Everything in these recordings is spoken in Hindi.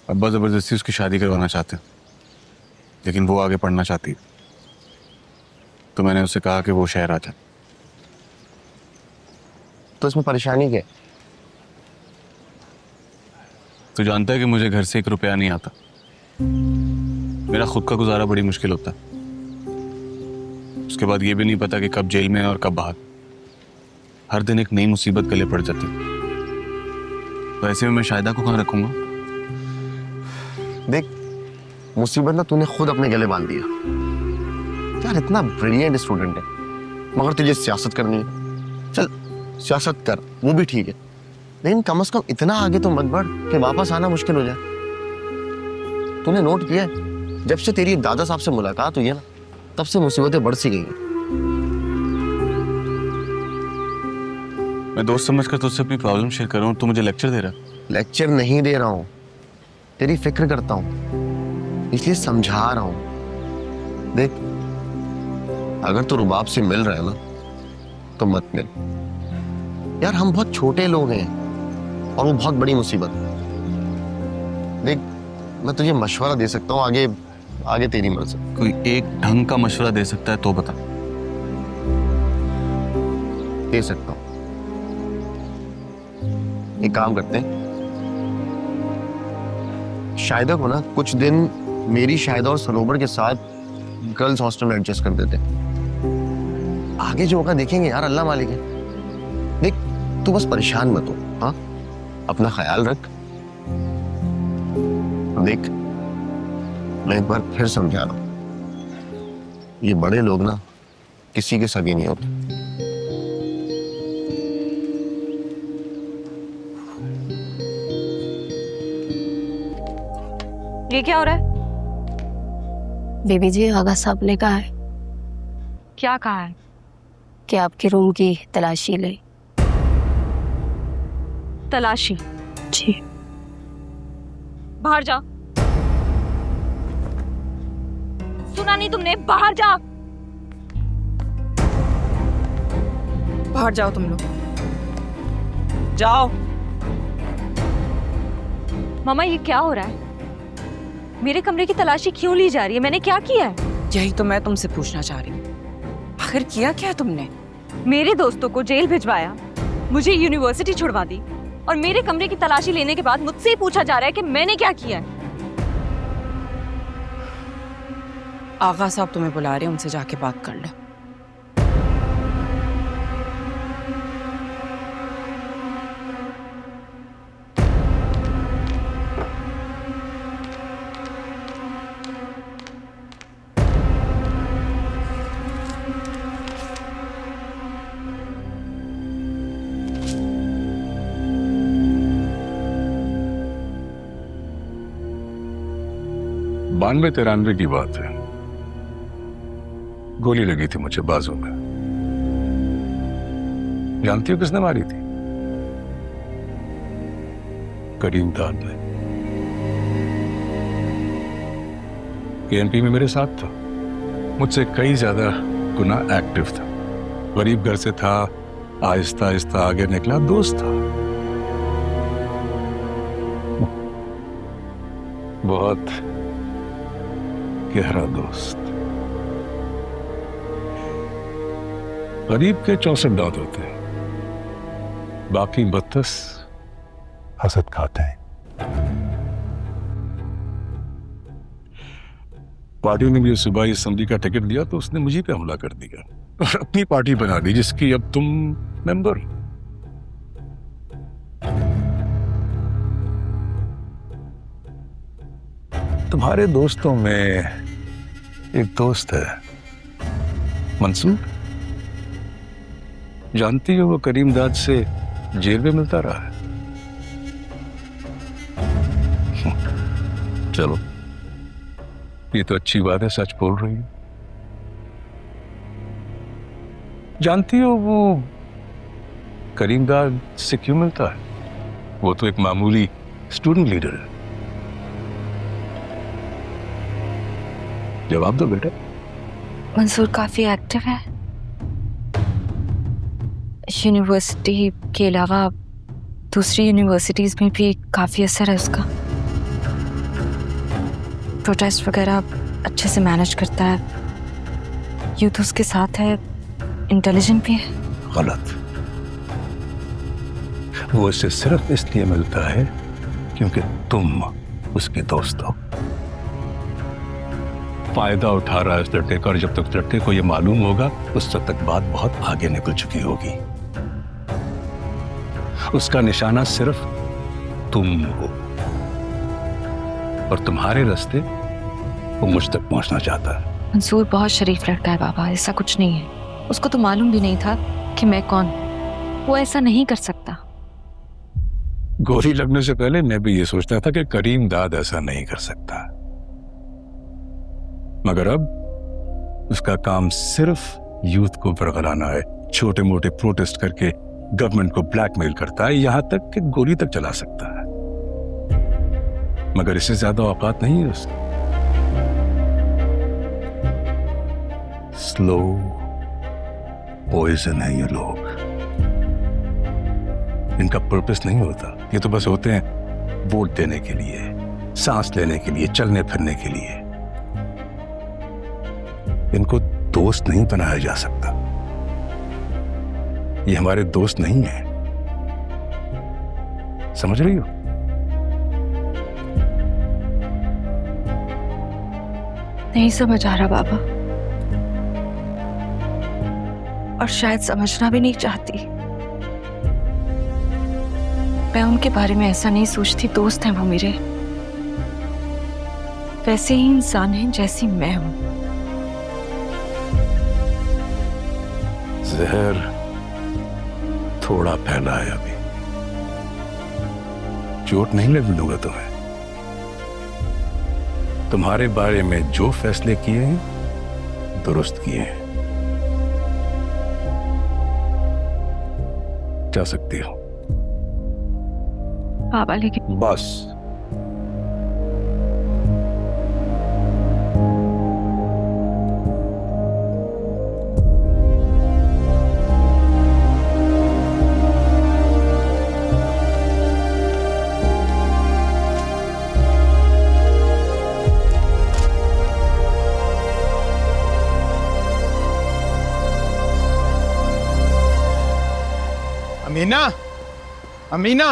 अब्बा जबरदस्ती उसकी शादी करवाना चाहते हैं, लेकिन वो आगे पढ़ना चाहती है। तो मैंने उससे कहा कि वो शहर आ जाए। तो इसमें परेशानी क्या है? तो जानता है कि मुझे घर से 1 रुपया नहीं आता। मेरा खुद का गुजारा बड़ी मुश्किल होता है। उसके बाद ये भी नहीं पता कि कब जेल में है और कब बाहर। हर दिन एक नई मुसीबत गले पड़ जाती। तो ऐसे में मैं शाहिदा को कहाँ रखूंगा? देख, मुसीबत ना तूने खुद अपने गले बांध दिया। यार इतना ब्रिलियंट स्टूडेंट है, मगर तुझे सियासत करनी है। चल सियासत कर, वो भी ठीक है, लेकिन कम से कम इतना आगे तो मत बढ़ कि वापस आना मुश्किल हो जाए। तूने नोट किया है, जब से तेरी दादा साहब से मुलाकात हुई है ना, तब से मुसीबतें बढ़ सी गई हैं। मैं दोस्त समझकर तुझसे अपनी प्रॉब्लम शेयर कर रहा हूँ, तू मुझे लेक्चर दे रहा? लेक्चर नहीं दे रहा हूँ, तेरी फिक्र करता हूँ, इसलिए समझा रहा हूँ। देख, अगर तू रुबाब से मिल रहा है ना तो मत मिल। यार हम बहुत छोटे लोग हैं और वो बहुत बड़ी मुसीबत। देख, मैं तुझे मशवरा दे सकता हूँ, आगे आगे तेरी मर्जी। कोई एक ढंग का मशवरा दे सकता है तो बता। दे सकता हूँ, एक काम करते हैं, शाहिदा को ना कुछ दिन मेरी, शाहिदा और सरोवर के साथ गर्ल्स हॉस्टल में एडजस्ट कर देते हैं। आगे जो होगा देखेंगे यार, अल्लाह मालिक है। देख, तू बस परेशान मत हो, हाँ? अपना ख्याल रख। देख, मैं एक बार फिर समझा रहा हूं, ये बड़े लोग ना किसी के सगे नहीं होते। ये क्या हो रहा है? बेबी जी, आगा साहब ने कहा है क्या कहा है? कि आपके रूम की तलाशी ले। तलाशी? जी। बाहर जा। सुना नहीं तुमने? बाहर जा। बाहर जाओ तुम लोग, जाओ। मामा, ये क्या हो रहा है? मेरे कमरे की तलाशी क्यों ली जा रही है? मैंने क्या किया है? यही तो मैं तुमसे पूछना चाह रही हूँ, आखिर किया क्या तुमने? मेरे दोस्तों को जेल भिजवाया, मुझे यूनिवर्सिटी छुड़वा दी, और मेरे कमरे की तलाशी लेने के बाद मुझसे ही पूछा जा रहा है कि मैंने क्या किया है। आगा साहब तुम्हें बुला रहे हैं, उनसे जाके बात कर लो। बानवे 93 की बात है। गोली लगी थी मुझे बाजू में। जानती हो किसने मारी थी? करीम दाद ने। केएनपी में मेरे साथ था, मुझसे कई ज्यादा गुना एक्टिव था। गरीब घर से था, आहिस्ता आहिस्ता आगे निकला, दोस्त था, बहुत गहरा दोस्त। गरीब के 64 दांत होते हैं, बाकी 32 हसद खाते हैं। पार्टी ने मुझे सुबह असेंबली का टिकट दिया तो उसने मुझे पे हमला कर दिया और अपनी पार्टी बना दी, जिसकी अब तुम मेंबर हो। तुम्हारे दोस्तों में एक दोस्त है मंसूर, जानती हो वो करीम दाद से जेल में मिलता रहा है। चलो, ये तो अच्छी बात है, सच बोल रही है। जानती हो वो करीम दाद से क्यों मिलता है? वो तो एक मामूली स्टूडेंट लीडर है। जवाब दो बेटा। मंसूर काफी एक्टिव है, यूनिवर्सिटी के अलावा दूसरी यूनिवर्सिटीज में भी काफी असर है उसका। प्रोटेस्ट वगैरह अच्छे से मैनेज करता है, यूथ उसके साथ है, इंटेलिजेंट भी है। गलत। वो इससे सिर्फ इसलिए मिलता है क्योंकि तुम उसके दोस्त हो। फायदा उठा रहा है इस लड़के का, और जब तक लड़के को ये मालूम होगा उस वक्त तक बात बहुत आगे निकल चुकी होगी। उसका निशाना सिर्फ तुम हो, और तुम्हारे रास्ते वो मुझ तक पहुंचना चाहता है। मंसूर बहुत शरीफ लड़का है बाबा, ऐसा कुछ नहीं है। उसको तो मालूम भी नहीं था कि मैं कौन। वो ऐसा नहीं कर सकता। गोली लगने से पहले मैं भी ये सोचता था कि करीम दाद ऐसा नहीं कर सकता, मगर अब उसका काम सिर्फ यूथ को बरगलाना है। छोटे मोटे प्रोटेस्ट करके गवर्नमेंट को ब्लैकमेल करता है, यहां तक कि गोली तक चला सकता है, मगर इससे ज्यादा औकात नहीं है उसकी। स्लो पॉइजन है ये लोग, इनका पर्पस नहीं होता। ये तो बस होते हैं वोट देने के लिए, सांस लेने के लिए, चलने फिरने के लिए। इनको दोस्त नहीं बनाया जा सकता। ये हमारे दोस्त नहीं है, समझ रही हो? नहीं समझ आ रहा बाबा, और शायद समझना भी नहीं चाहती। मैं उनके बारे में ऐसा नहीं सोचती। दोस्त हैं वो मेरे, वैसे ही इंसान हैं जैसी मैं हूं। जहर थोड़ा फैला है अभी, चोट नहीं लगने दूंगा तुम्हें। तुम्हारे बारे में जो फैसले किए हैं दुरुस्त किए हैं। जा सकती हो बाबा, लेकिन बस। अमीना, अमीना,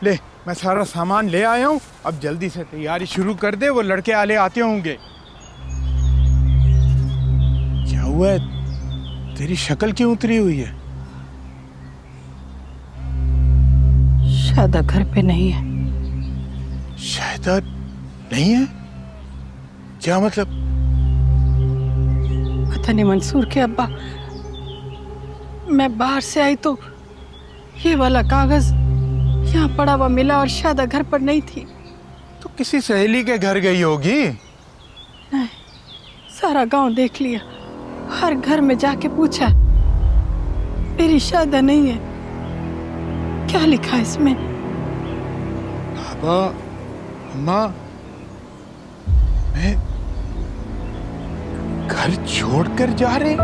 ले मैं सारा सामान ले आया हूँ। अब जल्दी से तैयारी शुरू कर दे, वो लड़के आले आते होंगे। क्या हुआ है? तेरी शक्ल क्यों उतरी हुई है? शायद घर पे नहीं है। शायद नहीं है? क्या मतलब? पता नहीं मंसूर के अब्बा, मैं बाहर से आई तो ये वाला कागज यहाँ पड़ा हुआ मिला और शायद घर पर नहीं थी। तो किसी सहेली के घर गई होगी। नहीं, सारा गांव देख लिया, हर घर में जाके पूछा, मेरी शादी नहीं है। क्या लिखा है इसमें? बाबा, अम्मा, मैं घर छोड़कर जा रहे?